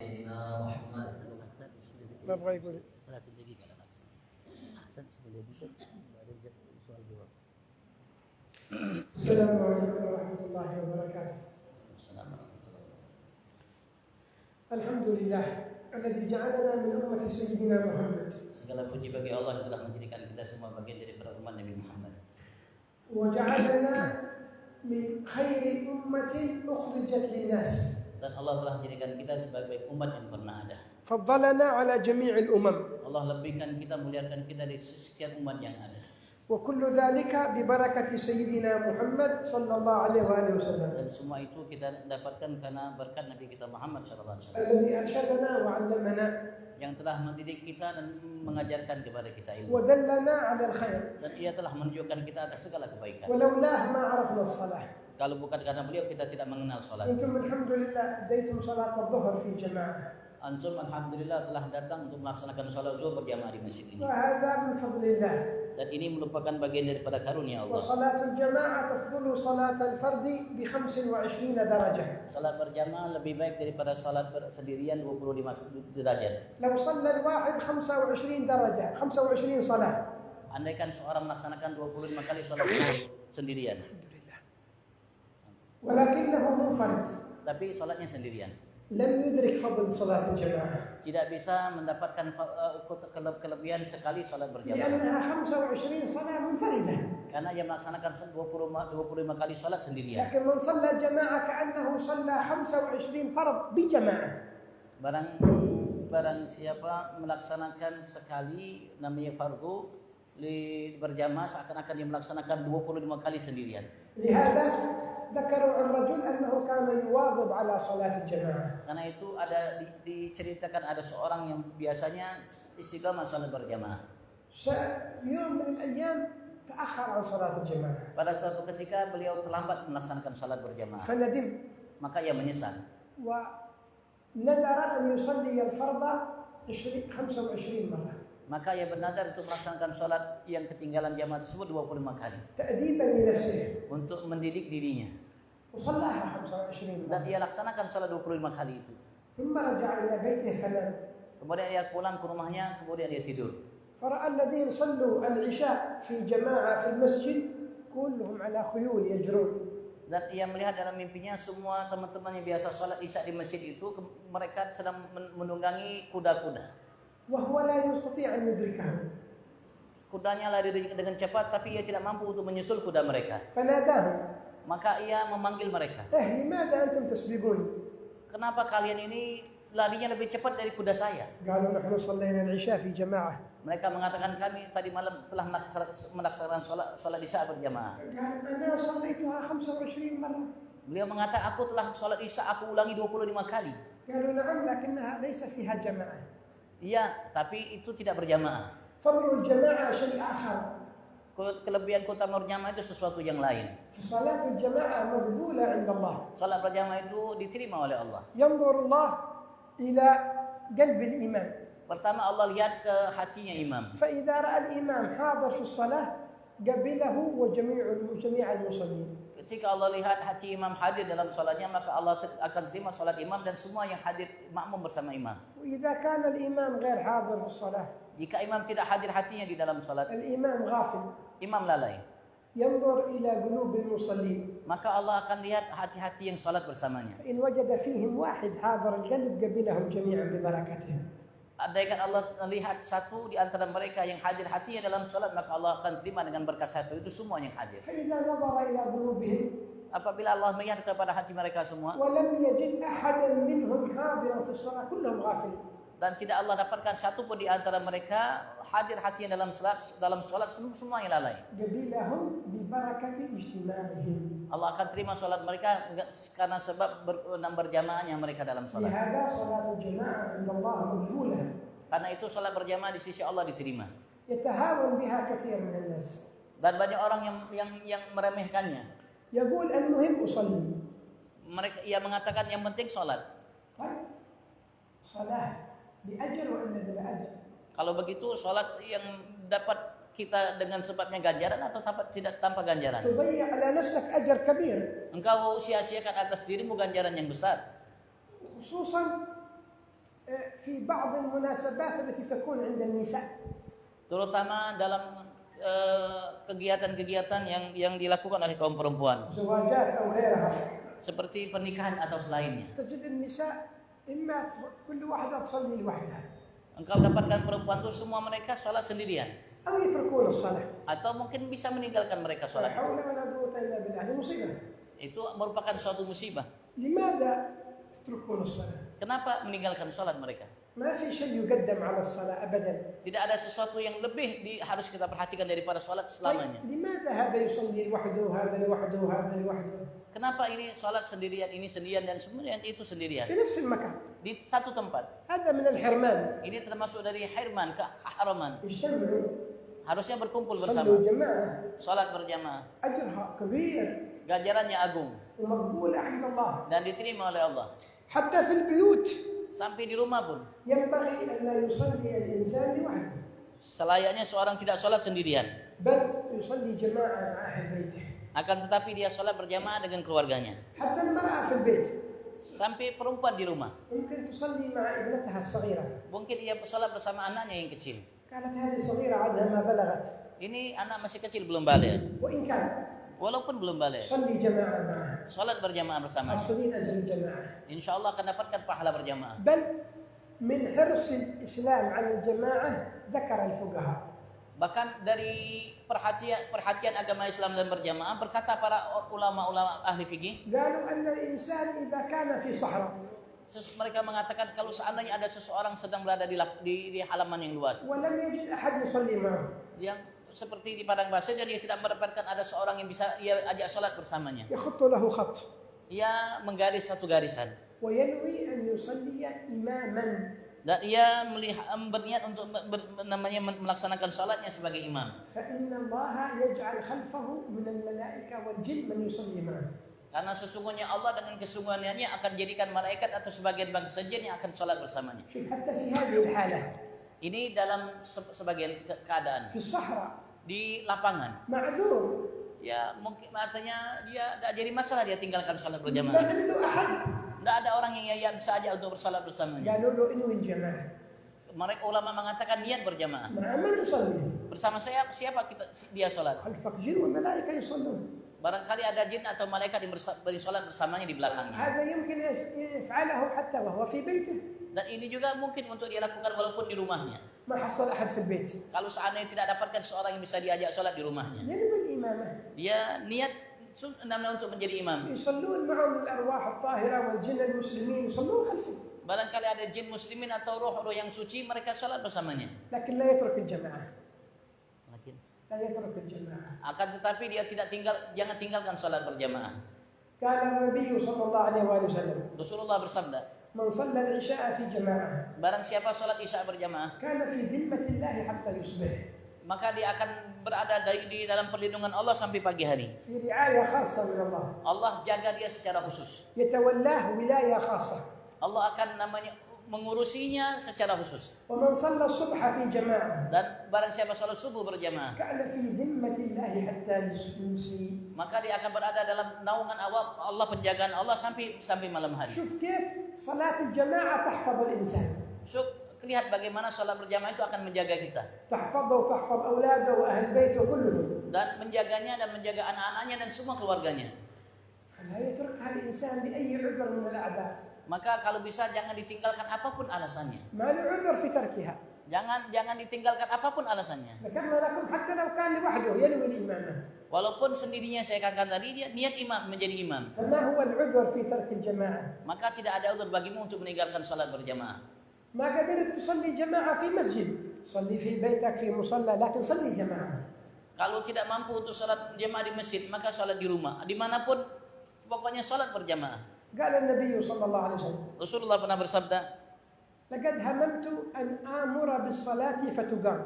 سيدنا محمد. ما ابغى يقول. السلام عليكم ورحمة الله وبركاته. الحمد لله الذي جعلنا من أمة سيدنا محمد. Segala puji bagi Allah yang telah menjadikan kita semua bagian daripada umat Nabi Muhammad. وجعلنا من خير أمة أخرجت للناس. Dan Allah telah menjadikan kita sebagai umat yang pernah ada. فضلنا على جميع الأمم. Allah lebihkan kita, muliakan kita dari sekian umat yang ada. وكل ذلك ببركة سيدنا محمد صلى الله عليه وآله وسلم. Dan semua itu kita dapatkan karena berkat Nabi kita Muhammad SAW. الذي أرشدنا وعلمنا. Yang telah mendidik kita dan mengajarkan kepada kita ilmu. ودلنا على الخير. Dan ia telah menunjukkan kita atas segala kebaikan. ولولاه ما عرفنا الصلاة. Kalau bukan karena beliau kita tidak mengenal salat. أنتم الحمد لله أديتم صلاة الظهر في جماعة. Antum alhamdulillah telah datang untuk melaksanakan salat zuhur berjamaah di masjid ini. وهذا من فضل الله. Dan ini merupakan bagian daripada karunia Allah. وصلاة الجماعة تفضل صلاة الفرد ب25 درجة. Salat berjamaah lebih baik daripada salat sendirian 25 derajat. لو صلى الواحد 25 درجة 25 صلاة. Andaikan seorang melaksanakan 25 kali salat zuhur sendirian. ولكنه منفرد. Tapi salatnya sendirian. لم يدرك فضل صلاة الجماعة. Tidak bisa mendapatkan kelebihan sekali salat berjamaah. لأنها 25 صلاة منفردة. Karena ia melaksanakan 25 kali salat sendirian. لكن من صلى جماعة كأنه صلى 25 فرض بجماعة. Barang siapa melaksanakan sekali namanya fardu berjamaah seakan-akan dia melaksanakan 25 kali sendirian. لهذا ذكروا عن الرجل أنه كان يواظب على صلاة الجماعة. Karena itu ada diceritakan ada seorang yang biasanya istiqamah salat berjamaah. يوم من الأيام تأخر عن صلاة الجماعة. Pada suatu ketika beliau terlambat melaksanakan salat berjamaah. فندم. Maka ia menyesal. ونذر أن يصلي الفرض 25 مرة. Maka ia bernazar untuk melaksanakan salat yang ketinggalan jamaah tersebut 25 kali. تأديبا لنفسه. Untuk mendidik dirinya. وصلاها 25 Dan مرة. ia laksanakan salat 25 kali itu. ثم رجع إلى بيته فنام. Kemudian ia pulang ke rumahnya, kemudian dia tidur. فرأى الذين صلوا العشاء في جماعة في المسجد كلهم على خيول يجرون. Dan ia melihat dalam mimpinya semua teman-teman yang biasa salat isya di masjid itu mereka sedang menunggangi kuda-kuda. وهو لا يستطيع أن يدركهم. Kudanya lari dengan cepat tapi ia tidak mampu untuk menyusul kuda mereka. فناداهم. Maka ia memanggil mereka. لماذا أنتم تسبقون؟ Kenapa kalian ini larinya lebih cepat dari kuda saya? قالوا نحن صلينا العشاء في جماعة. Mereka mengatakan kami tadi malam telah melaksanakan salat isya berjamaah. قال أنا صليتها 25 مرة. Beliau mengatakan aku telah salat isya aku ulangi 25 kali. قالوا نعم لكنها ليس فيها جماعة. Iya, tapi itu tidak berjamaah. فضل الجماعة شيء آخر. Kelebihan keutamaan berjamaah itu sesuatu yang lain. فصلاة الجماعة مقبولة عند الله. Salat berjamaah itu diterima oleh Allah. ينظر الله إلى قلب الإمام. Pertama Allah lihat ke hatinya imam. فإذا رأى الإمام حاضر في الصلاة قبله وجميع المصلين. Ketika Allah lihat hati imam hadir dalam salatnya, maka Allah akan terima salat imam dan semua yang hadir makmum bersama imam. وإذا كان الإمام غير حاضر في الصلاة. Jika imam tidak hadir hatinya di dalam salat, الإمام غافل. imam lalai. ينظر إلى قلوب المصلين. Maka Allah akan lihat hati-hati yang salat bersamanya. فإن وجد فيهم واحد حاضر القلب قبلهم جميعا ببركته. Andaikan Allah melihat satu di antara mereka yang hadir hatinya dalam salat, maka Allah akan terima dengan berkat satu itu semua yang hadir. فإذا نظر إلى قلوبهم. Apabila Allah melihat kepada hati mereka semua, ولم يجد أحدا منهم حاضرا في الصلاة كلهم غافلين. dan tidak Allah dapatkan satu pun di antara mereka hadir hatinya dalam salat semuanya lalai. قبلهم ببركة اجتماعهم. Allah akan terima salat mereka karena sebab berjamaahnya mereka dalam salat. لهذا صلاة الجماعة عند الله مقبولة. Karena itu salat berjamaah di sisi Allah diterima. يتهاون بها كثير من الناس. Dan banyak orang yang meremehkannya. يقول المهم أصلي. Ia mengatakan yang penting salat. طيب صلاة بأجر ولا بلا أجر؟ Kalau begitu salat yang dapat kita dengan sebabnya ganjaran atau tidak tanpa ganjaran? تضيع على نفسك أجر كبير. Engkau sia-siakan atas dirimu ganjaran yang besar. خصوصا في بعض المناسبات التي تكون عند النساء. Terutama dalam kegiatan-kegiatan yang dilakukan oleh kaum perempuan. زواجات أو غيرها. Seperti pernikahan atau selainnya. تجد النساء إما كل واحدة تصلي لوحدها. Engkau dapatkan perempuan itu semua mereka sholat sendirian. أو يتركون الصلاة. Atau mungkin bisa meninggalkan mereka لا sholat. حول ولا قوة إلا بالله. هذه مصيبة. Itu merupakan suatu musibah. لماذا يتركون الصلاة؟ Kenapa meninggalkan sholat mereka? ما في شيء يقدم على الصلاة أبدا. Tidak ada sesuatu yang lebih harus kita perhatikan daripada sholat طيب selamanya. لماذا هذا يصلي لوحده وهذا لوحده وهذا لوحده؟ Kenapa ini sholat sendirian, ini sendirian, dan semuanya itu sendirian? في نفس المكان. Di satu tempat. هذا من الحرمان. Ini termasuk dari hirman, keharaman. اجتمعوا Harusnya berkumpul صلوا bersama. جماعة. Sholat berjamaah. أجرها كبير Ganjarannya agung. ومقبولة عند الله. Dan diterima oleh Allah. حتى في البيوت Sampai di rumah pun. ينبغي أن لا يصلي الإنسان لوحده Selayaknya seorang tidak sholat sendirian. بل يصلي جماعة مع أهل بيته. Akan tetapi dia sholat berjamaah dengan keluarganya. حتى المرأة في البيت Sampai perempuan di rumah. ممكن تصلي مع ابنتها الصغيرة. Mungkin dia sholat bersama anaknya yang kecil. كانت هذه صغيرة عادها ما بلغت. Ini anak masih kecil, belum balik. وإن كان Walaupun belum balik. صلي جماعة معها. Sholat berjamaah bersama. حصلين أجر الجماعة. Insya Allah akan dapatkan pahala berjamaah. بل من حرص الإسلام على الجماعة ذكر الفقهاء. Bahkan dari perhatian agama Islam dan berjamaah, berkata para ulama-ulama ahli fikih, قالوا أن الإنسان إذا كان في صحراء mereka mengatakan kalau seandainya ada seseorang sedang berada di halaman yang luas, ولم يجد أحد يصلي معه yang seperti di padang pasir, dan dia tidak mendapatkan ada seorang yang bisa ia ajak sholat bersamanya, يخط له خط ia menggaris satu garisan وينوي أن يصلي إماما. dan ia berniat untuk melaksanakan sholatnya sebagai imam. فإن الله يجعل خلفه من الملائكة والجن من يصلي معه. Karena sesungguhnya Allah dengan kesungguhannya akan jadikan malaikat atau sebagian bangsa jin yang akan sholat bersamanya. شوف حتى في هذه الحالة Ini dalam sebagian keadaan في الصحراء di lapangan. معذور Ya mungkin artinya dia tidak jadi masalah dia tinggalkan sholat ما berjamaah. عنده أحد. Tidak ada orang yang bisa aja untuk bersalat bersamanya. قالوا له انوي الجماعة. Mereka ulama mengatakan niat berjamaah. مع من يصلي؟ Bersama siapa dia sholat? خلفك جن والملائكة يصلون. Barangkali ada jin atau malaikat yang bersolat bersamanya di belakangnya. هذا يمكن يفعله حتى وهو في بيته. Dan ini juga mungkin untuk dia lakukan walaupun di rumahnya. ما حصل أحد في البيت. Kalau seandainya tidak dapatkan seorang yang bisa diajak sholat di rumahnya, ينوي الإمامة. dia niat namanya untuk menjadi imam. يصلون معهم الأرواح الطاهرة والجن المسلمين يصلون خلفه. Barangkali ada jin muslimin atau roh-roh yang suci, mereka sholat bersamanya. لكن لا يترك الجماعة. لا يترك الجماعة. Akan tetapi dia jangan tinggalkan sholat berjamaah. قال النبي صلى الله عليه وآله وسلم Rasulullah bersabda, من صلى العشاء في جماعة barang siapa sholat isya berjamaah, كان في ذمة الله حتى يصبح. maka dia akan berada di dalam perlindungan Allah sampai pagi hari. في رعاية خاصة من الله. Allah jaga dia secara khusus. يتولاه ولاية خاصة. Allah akan mengurusinya secara khusus. ومن صلى الصبح في جماعة Dan barang siapa sholat subuh berjamaah, كان في ذمة الله حتى يمسي. maka dia akan berada dalam naungan Allah, penjagaan Allah sampai malam hari. شوف كيف صلاة الجماعة تحفظ الإنسان. Lihat bagaimana sholat berjamaah itu akan menjaga kita. تحفظه وتحفظ أولاده وأهل بيته كلهم. Dan menjaganya dan menjaga anak-anaknya dan semua keluarganya. فلا يتركها الإنسان بأي عذر من الأعذار. Maka kalau bisa jangan ditinggalkan apapun alasannya. ما له عذر في تركها. Jangan ditinggalkan apapun alasannya. ذكرنا لكم حتى لو كان لوحده ينوي الإمامة. Walaupun sendirinya saya katakan tadi dia niat imam menjadi imam. فما هو العذر في ترك الجماعة؟ Maka tidak ada uzur bagimu untuk meninggalkan salat berjamaah. ما قدرت تصلي جماعة في مسجد، صلي في بيتك في مصلى، لكن صلي جماعة. Kalau tidak mampu untuk salat jamaah di masjid, maka salat di rumah. Dimanapun, pokoknya salat berjamaah. قال النبي صلى الله عليه وسلم Rasulullah pernah bersabda, لقد هممت أن آمر بالصلاة فتقام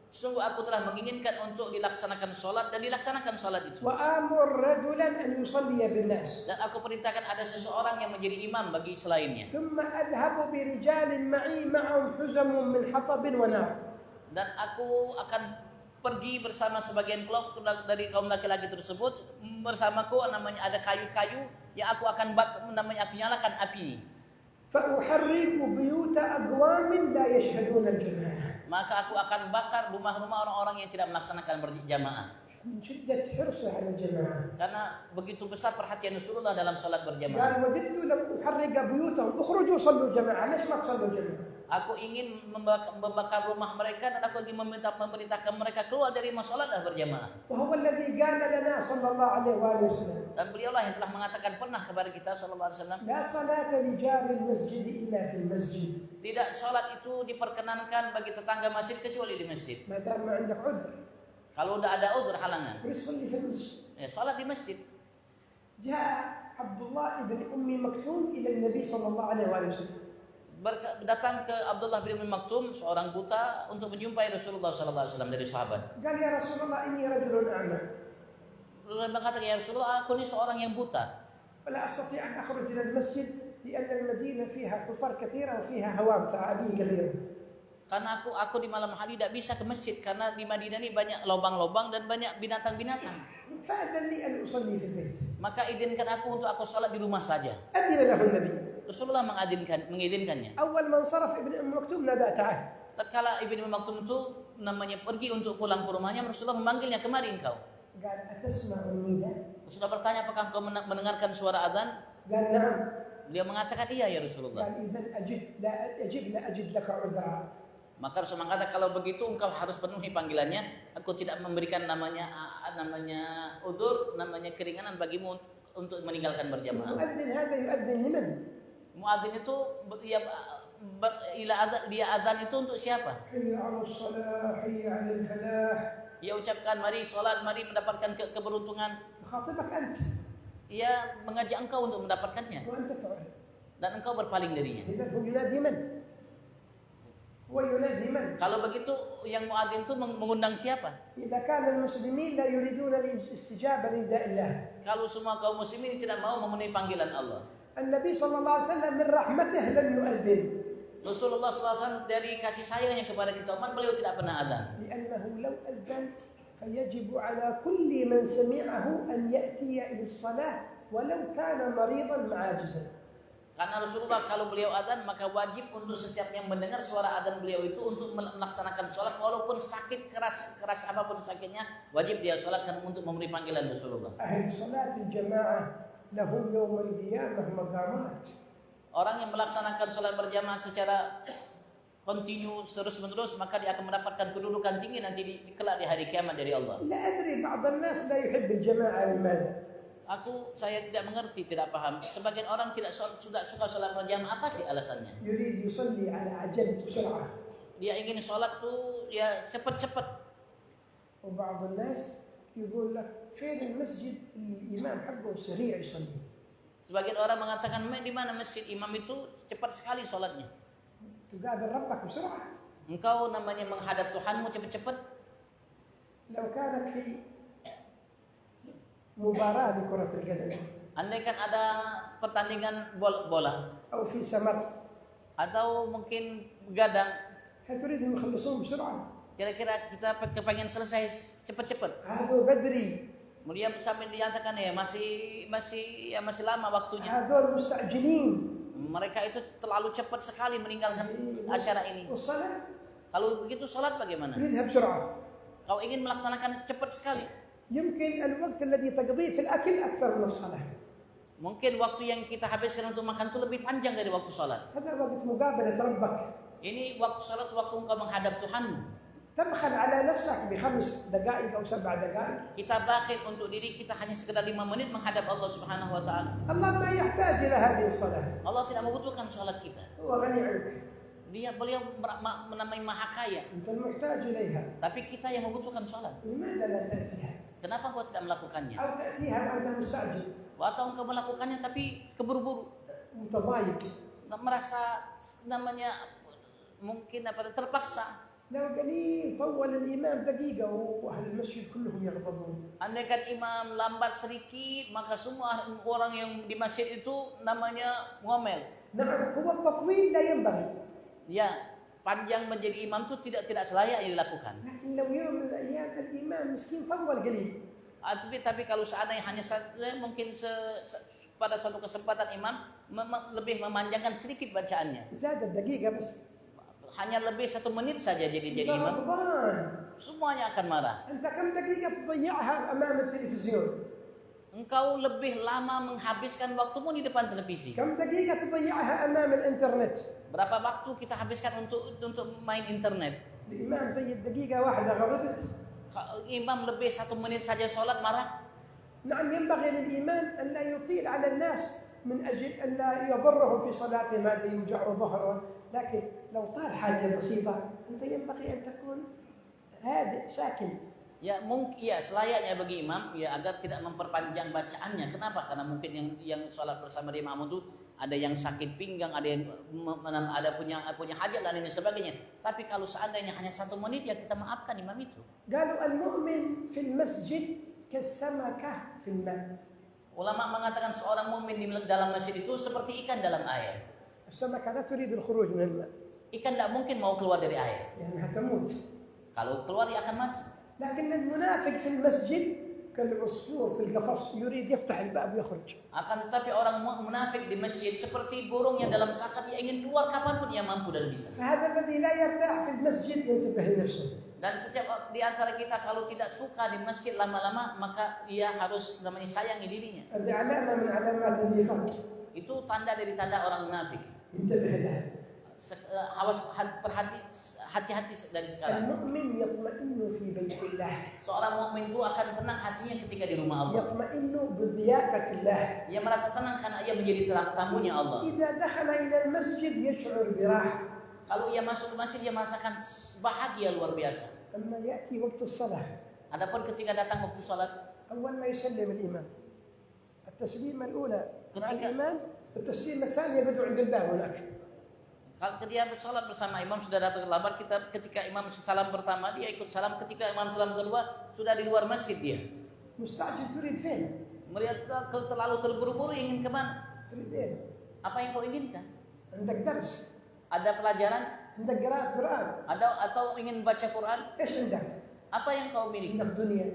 sungguh aku telah menginginkan untuk dilaksanakan salat dan dilaksanakan salat itu. وآمر رجلا أن يصلي بالناس Dan aku perintahkan ada seseorang yang menjadi imam bagi selainnya. ثم أذهب برجال معي معهم حزم من حطب ونار. Dan aku akan pergi bersama sebagian kelompok dari kaum laki-laki tersebut, bersamaku namanya ada kayu-kayu yang aku akan nyalakan api. فأحرق بيوت أقوام لا يشهدون الجماعة. maka aku akan bakar rumah-rumah orang-orang yang tidak melaksanakan berjamaah. من شدة حرصه على الجماعة. Karena begitu besar perhatian Rasulullah dalam salat berjamaah. قال وددت لو أحرق بيوتهم اخرجوا صلوا جماعة. ليش ما تصلوا جماعة؟ Aku ingin membakar rumah mereka dan aku ingin memerintahkan mereka keluar dari masalah berjamaah. وهو الذي قال لنا صلى الله عليه وآله وسلم. Dan beliaulah yang telah mengatakan pernah kepada kita sallallahu alaihi wasallam, لا صلاة لجار المسجد إلا في المسجد. tidak salat itu diperkenankan bagi tetangga masjid kecuali di masjid. ما دام ما عندك عذر. Kalau udah ada udzur halangan, يصلي في المسجد. ya salat di masjid. جاء عبد الله بن أم مكتوم إلى النبي صلى الله عليه وآله وسلم. Datang ke Abdullah bin Ummi Maktum, seorang buta, untuk menjumpai Rasulullah sallallahu alaihi wasallam dari sahabat. قال يا رسول الله إني رجل أعمى. Rasulullah berkata, ya Rasulullah, aku ini seorang yang buta. ولا أستطيع أن أخرج إلى المسجد لأن المدينة فيها حفر كثيرة وفيها هوام ثعابين كثيرة. Karena aku di malam hari tidak bisa ke masjid karena di Madinah ini banyak lubang-lubang dan banyak binatang-binatang. فأذن لي أن أصلي في البيت. Maka izinkan aku untuk aku salat di rumah saja. أذن له النبي. Rasulullah mengizinkannya. أول ما انصرف ابن أم مكتوم نادى تعال. Tatkala Ibnu Maktum itu namanya pergi untuk pulang ke rumahnya, Rasulullah memanggilnya, kemari engkau. قال أتسمع النداء؟ Rasulullah bertanya, apakah engkau mendengarkan suara adzan? قال نعم. Beliau mengatakan, iya ya Rasulullah. قال إذا لا أجد لك عذرا. Maka Rasulullah mengatakan, kalau begitu engkau harus penuhi panggilannya. Aku tidak memberikan namanya udzur, namanya keringanan bagimu untuk meninggalkan berjamaah. المؤذن هذا يؤذن لمن؟ Muadzin itu dia adzan itu untuk siapa? حي على الصلاة حي على الفلاح. Ia ucapkan, mari salat, mari mendapatkan keberuntungan. يخاطبك أنت. Ia mengajak engkau untuk mendapatkannya وأنت تعرف. dan engkau berpaling darinya. إذا هو ينادي من؟ هو ينادي من؟ Kalau begitu yang muadzin itu mengundang siapa? إذا كان المسلمين لا يريدون الاستجابة لنداء الله. Kalau semua kaum muslimin tidak mau memenuhi panggilan Allah. النبي صلى الله عليه وسلم من رحمته لم يؤذن. Rasulullah SAW dari kasih sayangnya kepada kita umat, beliau tidak pernah adzan. لأنه لو أذن فيجب على كل من سمعه أن يأتي إلى الصلاة ولو كان مريضا عاجزا. Karena Rasulullah kalau beliau adzan maka wajib untuk setiap yang mendengar suara adzan beliau itu untuk melaksanakan sholat walaupun sakit keras apapun sakitnya, wajib dia sholat kan untuk memberi panggilan Rasulullah. أهل صلاة الجماعة لهم يوم القيامة مقامات. Orang yang melaksanakan sholat berjamaah secara kontinu terus-menerus maka dia akan mendapatkan kedudukan tinggi nanti kelak di hari kiamat dari Allah. لا أدري بعض الناس لا يحب الجماعة لماذا؟ Saya tidak mengerti, tidak paham. Sebagian orang tidak suka sholat berjamaah, apa sih alasannya? يريد يصلي على عجل بسرعة. Dia ingin sholat tuh ya cepat-cepat. وبعض الناس يقول لك فين المسجد الإمام حقه سريع يصلي. Sebagian orang mengatakan, di mana masjid imam itu cepat sekali sholatnya. تقابل ربك بسرعة. Engkau namanya menghadap Tuhanmu cepat-cepat. لو كانت في مباراة لكرة القدم. Andaikan ada pertandingan bola أو في سمر. atau mungkin gadang, هل تريدهم يخلصون بسرعة؟ kira-kira kita kepengen selesai cepat-cepat. هذول بدري. Kemudian sampai dinyatakan ya masih lama waktunya. هذول مستعجلين. Mereka itu terlalu cepat sekali meninggalkan acara ini. والصلاة Kalau begitu sholat bagaimana? تريدها بسرعة. Kau ingin melaksanakan cepat sekali. يمكن الوقت الذي تقضيه في الأكل أكثر من الصلاة. Mungkin waktu yang kita habiskan untuk makan itu lebih panjang dari waktu sholat. هذا وقت مقابلة ربك. Ini waktu sholat, waktu engkau menghadap Tuhanmu. تبخل على نفسك ب5 دقائق أو 7 دقائق. Kita bakhil untuk diri kita hanya sekedar 5 menit menghadap Allah Subhanahu wa taala. الله ما يحتاج إلى هذه الصلاة. Allah tidak membutuhkan sholat kita. هو غني عنك. Beliau menamai maha kaya. أنت المحتاج إليها. Tapi kita yang membutuhkan sholat. لماذا لا تأتيها؟ Kenapa engkau tidak melakukannya? أو تأتيها وأنت مستعجل. Atau engkau melakukannya tapi keburu-buru. متضايق. Merasa namanya mungkin terpaksa. لو قليل طول الإمام دقيقة وأهل المسجد كلهم يغضبون. Andaikan imam lambat sedikit, maka semua orang yang di masjid itu namanya ngomel. نعم هو التطويل لا ينبغي. Ya, panjang menjadi imam itu tidak selayaknya dilakukan. لكن لو يوم من الأيام الإمام مسكين طول قليل. Tapi kalau seandainya hanya mungkin pada suatu kesempatan imam lebih memanjangkan sedikit bacaannya. زادت دقيقة بس. Hanya lebih 1 menit saja jadi imam, رمضان. semuanya akan marah. أنت كم دقيقة تضيعها أمام التلفزيون؟ Engkau lebih lama menghabiskan waktumu di depan televisi. كم دقيقة تضيعها أمام الإنترنت؟ Berapa waktu kita habiskan untuk main internet? الإمام زي الدقيقة واحدة غضبت. Imam lebih 1 menit saja sholat marah. نعم ينبغي للإمام أن لا يطيل على الناس من أجل أن لا يضرهم في صلاتهم هذا يوجع ظهرهم، لكن لو طال حاجة بسيطة أنت ينبغي أن تكون هادئ ساكن. Ya mungkin ya selayaknya bagi imam ya agar tidak memperpanjang bacaannya. Kenapa? Karena mungkin yang sholat bersama di imam itu ada yang sakit pinggang, ada yang punya hajat dan lain sebagainya. Tapi kalau seandainya hanya 1 menit ya kita maafkan imam itu. قالوا المؤمن في المسجد كالسمكة في الماء. Ulama mengatakan seorang mukmin di dalam masjid itu seperti ikan dalam air. السمكة لا تريد الخروج من الماء. Ikan tidak mungkin mau keluar dari air. لأنها تموت. Kalau keluar dia akan mati. لكن المنافق في المسجد كالعصفور في القفص يريد يفتح الباب ويخرج. Akan tetapi orang munafik di masjid seperti burung yang dalam sakar, dia ingin keluar kapanpun ia mampu dan bisa. فهذا الذي لا يرتاح في المسجد ينتبه لنفسه. Dan setiap di antara kita kalau tidak suka di masjid lama-lama maka ia harus namanya sayangi dirinya. هذه علامة من علامات النفاق. Itu tanda dari tanda orang munafik. انتبه لها. Awas hati-hati dari sekarang. المؤمن يطمئن في بيت الله. Seorang mukmin itu akan tenang hatinya ketika di rumah Allah. يطمئن بضيافة الله. Ia merasa tenang karena ia menjadi tamunya Allah. إذا دخل إلى المسجد يشعر براحة. Kalau ia masuk ke masjid dia merasakan bahagia luar biasa. أما يأتي وقت الصلاة. Adapun ketika datang waktu salat, أول ما يسلم الإمام التسليمة الأولى مع الإمام، التسليمة الثانية يقعدوا عند الباب هناك. kalau dia bersolat bersama imam sudah datang terlambat, ketika imam salam pertama dia ikut salam, ketika imam salam kedua sudah di luar masjid dia. مستعجل تريد فين؟ Melihat terlalu terburu-buru ingin kemana? تريد إيه؟ Apa yang kau inginkan? عندك درس؟ Ada pelajaran? عندك قراءة قرآن؟ Atau ingin baca Quran? إيش عندك؟ Apa yang kau miliki? عندك دنيا.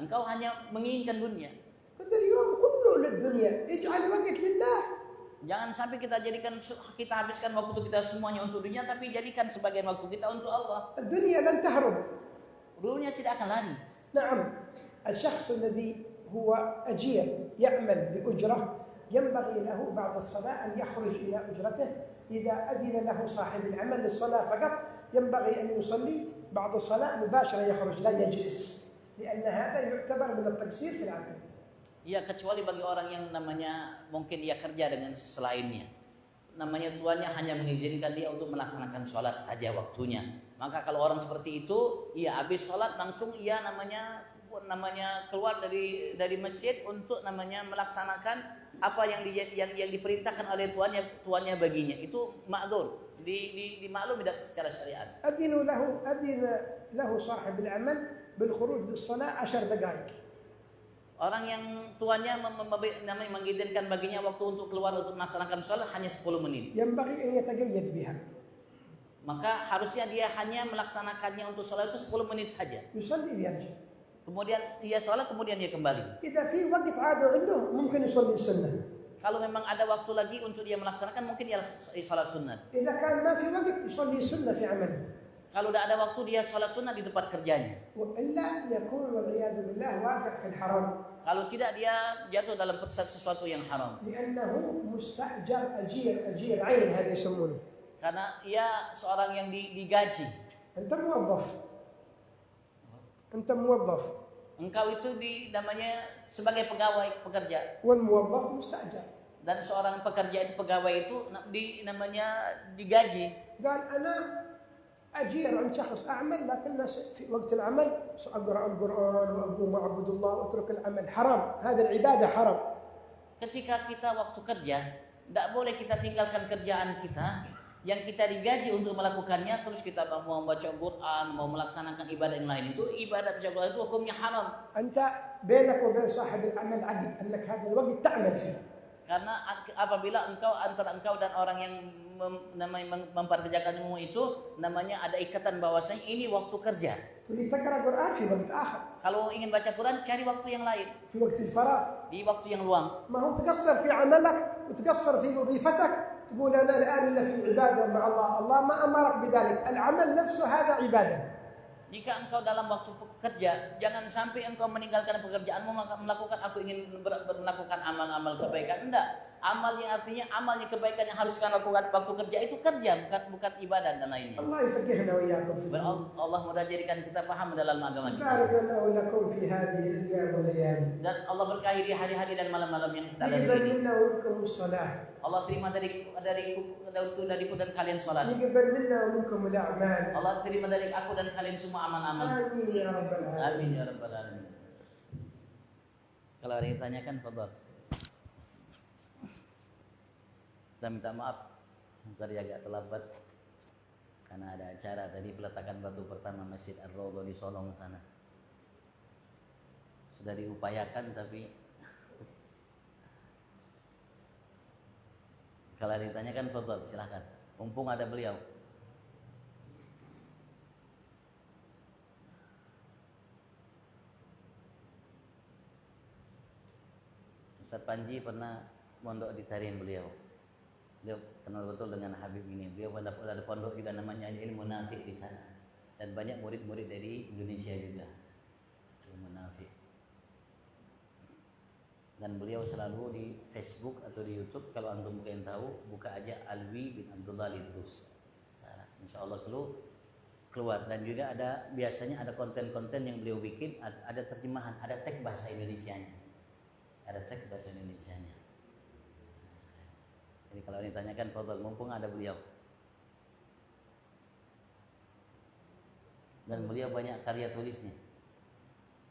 Engkau hanya menginginkan dunia. كل اليوم كله للدنيا، اجعل وقت لله. Jangan sampai kita habiskan waktu kita semuanya untuk dunia, tapi jadikan sebagian waktu kita untuk Allah. الدنيا لن تهرب. Dunia tidak akan lari. نعم، الشخص الذي هو أجير يعمل بأجرة ينبغي له بعد الصلاة أن يخرج إلى أجرته. إذا أذن له صاحب العمل للصلاة فقط ينبغي أن يصلي بعد الصلاة مباشرة يخرج لا يجلس، لأن هذا يعتبر من التقصير في العمل. Ya kecuali bagi orang yang namanya mungkin dia kerja dengan selainnya. Namanya tuannya hanya mengizinkan dia untuk melaksanakan sholat saja waktunya. Maka kalau orang seperti itu, ia habis sholat langsung ia namanya keluar dari masjid untuk namanya melaksanakan apa yang diperintahkan oleh tuannya baginya. Itu ma'dzur, dimaklumi secara syariat. أذن له صاحب العمل بالخروج للصلاة 10 دقائق. Orang yang tuannya mengizinkan baginya waktu untuk keluar untuk melaksanakan sholat hanya 10 menit. ينبغي أن يتقيد بها. Maka harusnya dia hanya melaksanakannya untuk sholat itu 10 menit saja. يصلي ويرجع. Kemudian ia sholat, kemudian dia kembali. إذا في وقت عادة عنده ممكن يصلي السنة. Kalau memang ada waktu lagi untuk dia melaksanakan, mungkin dia sholat sunat. إذا كان ما في وقت يصلي السنة في عمله. Kalau tidak ada waktu dia sholat sunat di tempat kerjanya. وإلا يكون والعياذ بالله واقع في الحرام. Kalau tidak dia jatuh dalam sesuatu yang haram. لأنه مستأجر أجير عين هذا يسمونه. Karena ia seorang yang digaji. أنت موظف. Engkau itu namanya sebagai pegawai pekerja. والموظف مستأجر. Dan seorang pekerja itu pegawai itu namanya digaji. قال أنا أجير عند شخص أعمل لكن في وقت العمل سأقرأ القرآن وأقوم أعبد الله وأترك العمل حرام. هذه العبادة حرام. Ketika kita waktu kerja, tidak boleh kita tinggalkan kerjaan kita yang kita digaji untuk melakukannya, terus kita mau membaca Quran, mau melaksanakan ibadah yang lain. Itu ibadah baca Quran itu hukumnya haram. أنت بينك وبين صاحب العمل عقد أنك هذا الوقت تعمل فيه. Karena apabila antara engkau dan orang yang memperkerjakanmu itu namanya ada ikatan bahwasanya ini waktu kerja. تريد تقرأ قرآن في وقت آخر. Kalau ingin baca Quran cari waktu yang lain. في وقت الفراغ. Di waktu yang luang. ما هو تقصر في عملك وتقصر في وظيفتك تقول أنا الآن إلا في عبادة مع الله. الله ما أمرك بذلك. العمل نفسه هذا عبادة. Jika engkau dalam waktu bekerja, jangan sampai engkau meninggalkan pekerjaanmu melakukan aku ingin melakukan amal-amal kebaikan. Enggak. Amal yang artinya amalnya kebaikan yang harus kalian lakukan waktu kerja itu kerja, bukan ibadah dan lainnya. Allah يفقهنا وإياكم في الدين. Allah mudah jadikan kita paham dalam agama kita. بارك الله ولكم في هذه الأيام والليالي. Dan Allah berkahi di hari-hari dan malam-malam yang kita lalui يقبل ini. منا ومنكم الصلاة. Allah terima dariku dan kalian salat. يقبل منا ومنكم الأعمال. Allah terima dari aku dan kalian semua amal-amal. آمين يا رب العالمين. Amin ya rabbal alamin. Kalau ada yang tanyakan, fadhal. Kita minta maaf tadi agak terlambat karena ada acara tadi peletakan batu pertama Masjid Ar-Raudhah di Solong sana. Sudah diupayakan tapi kalau ada yang tanyakan, fadhal, silahkan. Mumpung ada beliau. Ustaz Panji pernah mondok di Carian beliau. Beliau kenal betul dengan Habib ini. Beliau ada pondok juga namanya Ilmu Nafi di sana. Dan banyak murid-murid dari Indonesia juga. Ilmu Nafi. Dan beliau selalu di Facebook atau di YouTube, kalau antum mungkin tahu, buka aja Alwi bin Abdullah Lidrus. Insya Allah keluar. Dan juga ada biasanya ada konten-konten yang beliau bikin, ada terjemahan, ada tag bahasa Indonesianya. Ada tag bahasa Indonesianya. Jadi kalau ditanyakan, fadhal, mumpung ada beliau. Dan beliau banyak karya tulisnya.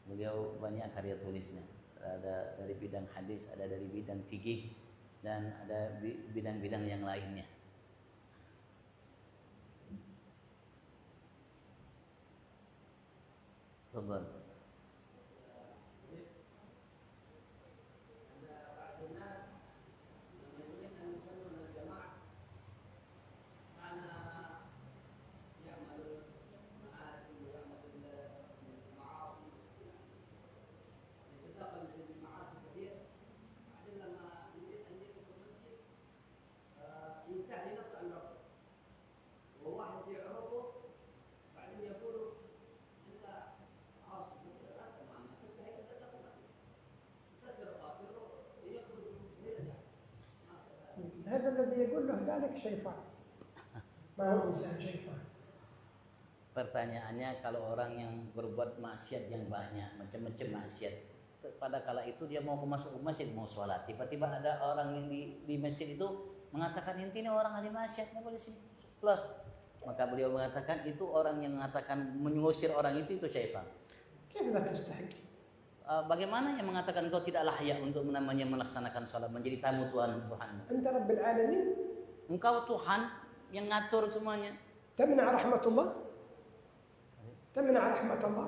Beliau banyak karya tulisnya. Ada dari bidang hadis, ada dari bidang fikih, dan ada bidang-bidang yang lainnya. Fadhal. هذا الذي يقول له ذلك شيطان. ما هو إنسان شيطان. Pertanyaannya, kalau orang yang berbuat maksiat yang banyak, macam-macam maksiat, pada kala itu dia mau masuk ke masjid, mau sholat, tiba-tiba ada orang yang di masjid itu mengatakan, intinya orang ahli maksiat, nggak boleh sini keluar. Maka beliau mengatakan, itu orang yang mengatakan mengusir orang itu syaitan. Bagaimana yang mengatakan kau tidak layak untuk namanya melaksanakan sholat, menjadi tamu Tuhan? Engkau Tuhan yang ngatur semuanya. Tamna rahmatullah.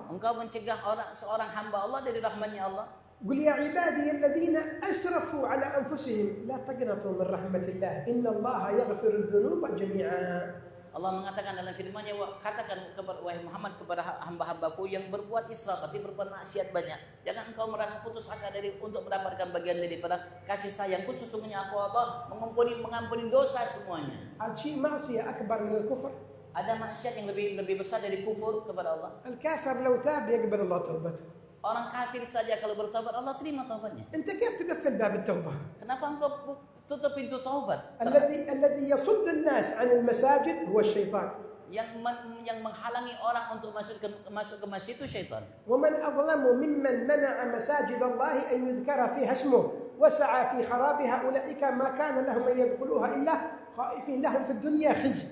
Engkau mencegah seorang hamba Allah dari rahmatnya Allah. قل يا عبادي الذين أسرفوا على أنفسهم لا تقنطوا من رحمة الله إن الله يغفر الذنوب جميعا. Allah mengatakan dalam firman-Nya, katakan kepada wahai Muhammad kepada hamba-hambaku yang berbuat israf, artinya berbuat maksiat banyak. Jangan engkau merasa putus asa untuk mendapatkan bagian daripada kasih sayangku. Sesungguhnya aku Allah mengampuni dosa semuanya. Al-syi ma'siyah akbar min al-kufr. Ada maksiat yang lebih besar dari kufur kepada Allah. Al-kafir law tab yaqbal Allah taubatuh. Orang kafir saja kalau bertobat Allah terima taubatnya. Anta kif tuqfil bab at-taubah? Kenapa engkau tutup pintu taubat? الذي يصد الناس عن المساجد هو الشيطان. Yang menghalangi orang untuk masuk ke masjid itu syaitan. ومن أظلم ممن منع مساجد الله أن يذكر فيها اسمه وسعى في خرابها أولئك ما كان لهم أن يدخلوها إلا خائفين لهم في الدنيا خزي.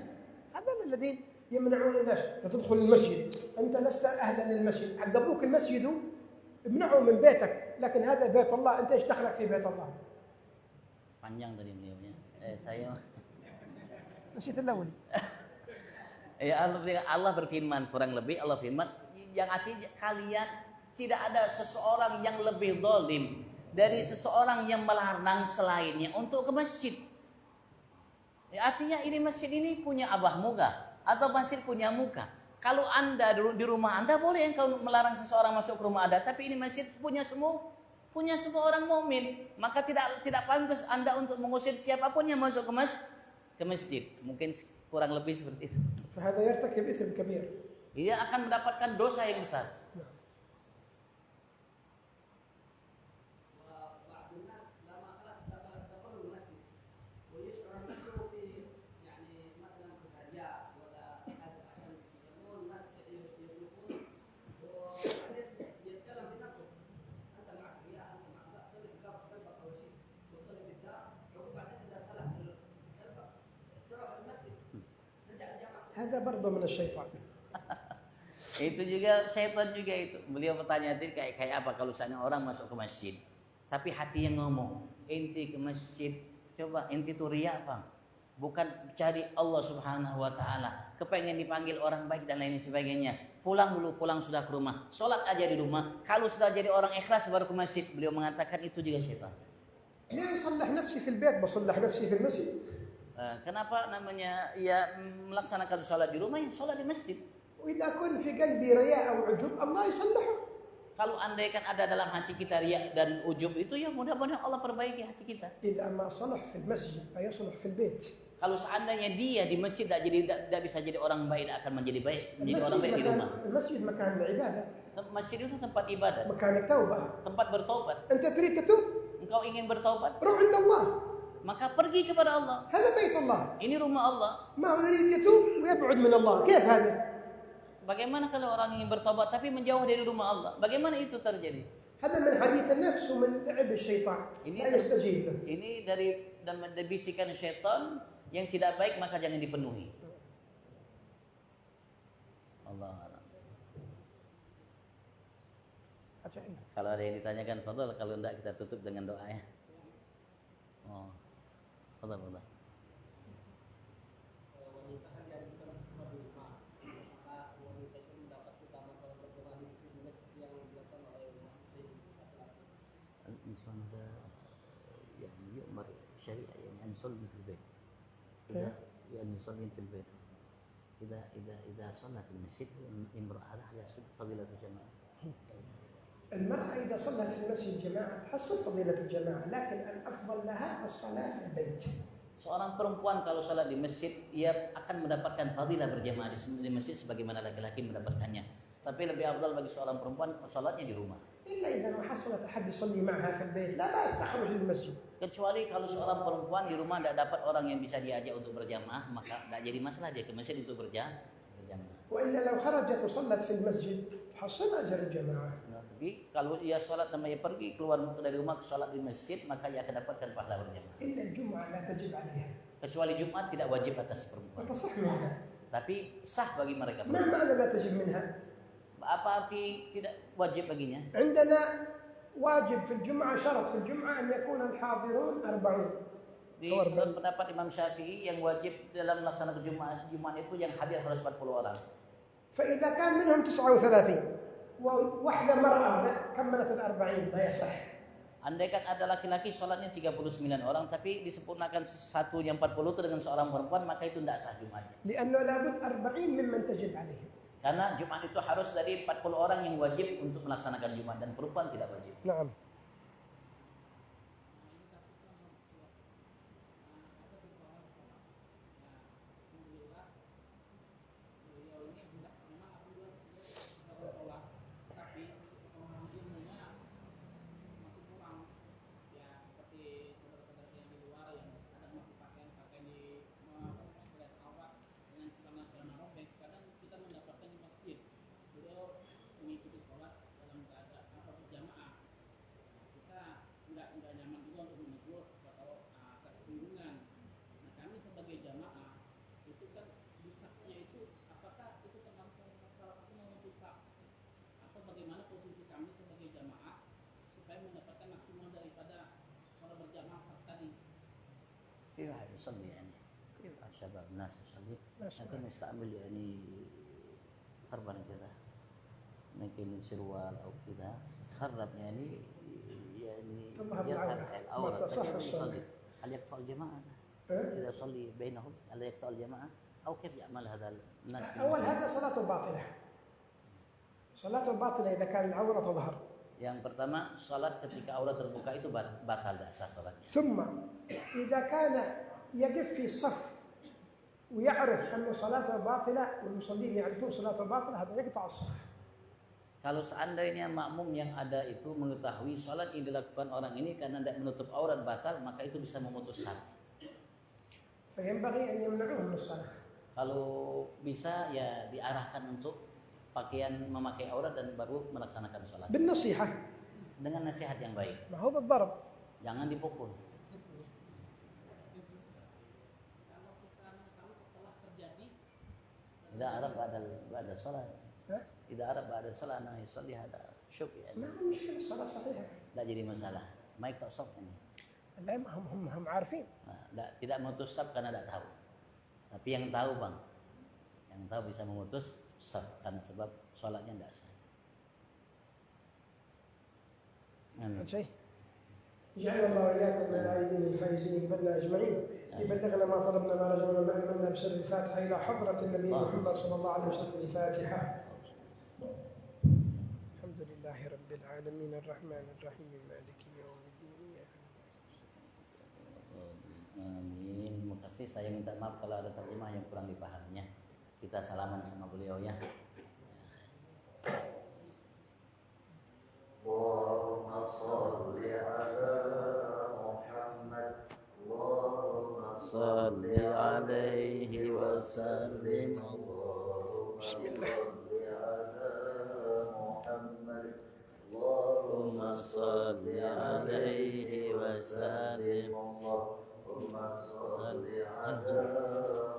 هذا الذين يمنعون الناس لا تدخل المسجد. أنت لست أهلا للمسجد. حق أبوك المسجد امنعه من بيتك، لكن هذا بيت الله، أنت إيش دخلك في بيت الله؟ Panjang tadi beliaunya. Saya نسيت الأول. Ya Allah berfirman, kurang lebih Allah firman yang artinya kalian tidak ada seseorang yang lebih zalim dari seseorang yang melarang selainnya untuk ke masjid. Ya, artinya ini masjid ini punya abah muka atau masjid punya muka. Kalau Anda di rumah Anda boleh engkau melarang seseorang masuk ke rumah Anda, tapi ini masjid punya semua orang mukmin, maka tidak pantas Anda untuk mengusir siapapun yang masuk ke masjid. Mungkin kurang lebih seperti itu. فهذا يرتكب إثم كبير. Dia akan mendapatkan dosa yang besar. هذا برضه من الشيطان. Itu juga syaitan juga itu. Beliau bertanya tadi kayak apa kalau seandainya orang masuk ke masjid, tapi hatinya ngomong, inti ke masjid, coba inti itu riya apa? Bukan cari Allah Subhanahu wa taala, kepengen dipanggil orang baik dan lain sebagainya. Pulang sudah ke rumah, sholat aja di rumah. Kalau sudah jadi orang ikhlas baru ke masjid. Beliau mengatakan itu juga syaitan. لا أصلح نفسي في البيت بصلح نفسي في المسجد. Kenapa namanya ya melaksanakan sholat di rumah, ya sholat di masjid. وإذا كن في قلبي رياء أو عجب الله يصلحه. Kalau andaikan ada dalam hati kita riya dan ujub itu, ya mudah-mudahan Allah perbaiki hati kita. إذا ما صلح في المسجد فيصلح في البيت. Kalau seandainya dia di masjid tidak bisa jadi orang baik, tidak akan menjadi baik, menjadi orang baik di rumah. المسجد مكان العبادة. Masjid itu tempat ibadah, مكان التوبة. tempat bertobat. أنت تريد تتوب؟ Engkau ingin bertobat, روح عند الله. maka pergi kepada Allah. هذا بيت الله. Ini rumah Allah. ما هو يريد يتوب ويبعد من الله، كيف هذا؟ Bagaimana kalau orang ingin bertobat tapi menjauh dari rumah Allah? Bagaimana itu terjadi? هذا من حديث النفس ومن لعب الشيطان. لا يستجيب له. Ini dari bisikan syaitan yang tidak baik, maka jangan dipenuhi. Allah. Kalau ada yang ditanyakan, fadhal, kalau tidak kita tutup dengan doa ya. Oh, fadhal. الإنسان هذا يعني يؤمر الشريعة يعني أن يصلي في البيت. يعني يصلي في البيت. إذا صلى في المسجد امرأة هذا يحصل فضيلة الجماعة. المرأة إذا صلت في المسجد جماعة تحصل فضيلة الجماعة، لكن الأفضل لها الصلاة في البيت. Seorang perempuan kalau salat di masjid, ia akan mendapatkan fadilah berjamaah di masjid sebagaimana laki-laki mendapatkannya. Tapi lebih afdal bagi seorang perempuan salatnya di rumah. إلا إذا ما حصلت أحد يصلي معها في البيت لا بأس تخرج للمسجد. Kecuali kalau seorang perempuan di rumah tidak dapat orang yang bisa diajak untuk berjamaah, maka tidak jadi masalah dia ke masjid untuk berjamaah. وإلا لو خرجت وصلت في المسجد تحصل أجر الجماعة. Tapi kalau ia sholat namanya pergi keluar dari rumah ke sholat di masjid, maka ia akan dapatkan pahala berjamaah. إلا الجمعة لا تجب عليها. Kecuali Jumat tidak wajib atas perempuan. وتصح منها. Tapi sah bagi mereka. ما معنى لا تجب منها؟ Apa arti tidak wajib baginya? عندنا واجب في الجمعة، شرط في الجمعة أن يكون الحاضرون 40. Di pendapat Imam Syafi'i yang wajib dalam melaksanakan Jumat itu yang hadir harus 40 orang. فإذا كان منهم 39 وواحدة مرأة كملت 40 لا يصح. Andaikan ada laki-laki sholatnya 39 orang, tapi disempurnakan satu yang 40 itu dengan seorang perempuan, maka itu tidak sah Jumatnya. لأنه لابد 40 ممن تجب عليهم. Karena Jumat itu harus dari 40 orang yang wajib untuk melaksanakan Jumat dan perempuan tidak wajib. نعم. يصلي يعني كيف الشباب الناس يصلي لكن يستعمل يعني خربا كذا ممكن سروال او كذا خرب يعني يظهر العورة كيف يصلي هل يقطع الجماعة؟ إذا صلي بينهم ألا يقطع الجماعة أو كيف يعمل هذا الناس؟ أول هذا صلاته باطلة. صلاته باطلة إذا كان العورة تظهر. Yang pertama, salat ketika aurat terbuka itu batal, tidak sah salatnya. ثم إذا كان يقف في صف ويعرف أن صلاته باطلة والمصلين يعرفون صلاته باطلة هذا يقطع الصف. Kalau seandainya makmum yang ada itu mengetahui salat yang dilakukan orang ini karena tidak menutup aurat batal, maka itu bisa memutus saf. فينبغي أن يمنعوه من الصلاة. Kalau bisa ya diarahkan untuk memakai aurat dan baru melaksanakan sholat. بالنصيحة. Dengan nasihat yang baik. ما هو بالضرب. Jangan dipukul. إذا أراد بعد الصلاة. إذا أراد بعد الصلاة أن يصلي هذا شوف يعني. ما هو مشكلة الصلاة صحيحة. لا jadi masalah. ما يقطع صف ini. لا هم عارفين. Tidak memutus saf karena tidak tahu. Tapi yang tahu bang, yang tahu bisa memutus saf karena sebab sholatnya tidak sah. شيء. جعل الله وإياكم من العائدين الفائزين قبلنا أجمعين. يبلغنا ما طلبنا ما رجونا ما أمنا بسر الفاتحة إلى حضرة النبي محمد صلى الله عليه وسلم. الفاتحة. الحمد لله رب العالمين الرحمن الرحيم مالك يوم الدين. Amin. Terima kasih. Saya minta maaf kalau ada terjemah yang kurang dipahaminya. Kita salaman sama beliau ya. Allahumma shalli ala Muhammad. Allahumma shalli alaihi wa sallim. Bismillah. Allahumma shalli alaihi wa sallim. Allahumma shalli ala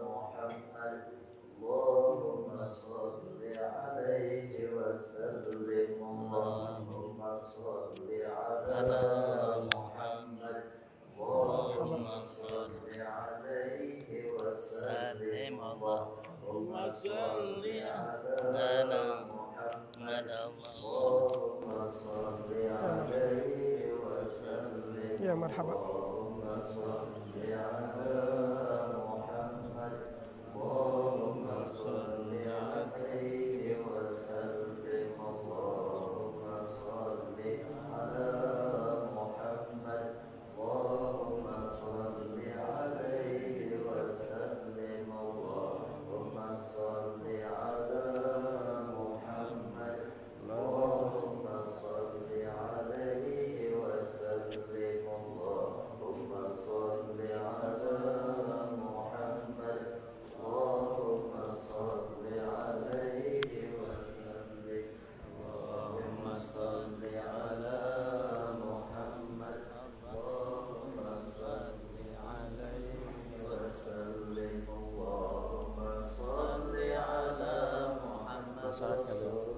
Muhammad. Allahumma shalli alaihi wa sallim. Allahumma shalli ala Muhammad. Allahumma shalli alaihi wa sallim. Allahumma shalli ala Muhammad. Allahumma shalli alaihi wa sallim. يا مرحبا. اللهم صل على محمد. اللهم صل عليه وسلم. اللهم صل على محمد. اللهم صل عليه وسلم. اللهم صل على محمد. اللهم صل عليه وسلم. اللهم صل على محمد. اللهم صل عليه وسلم. اللهم صل على محمد. اللهم صل عليه وسلم. اللهم صل على محمد.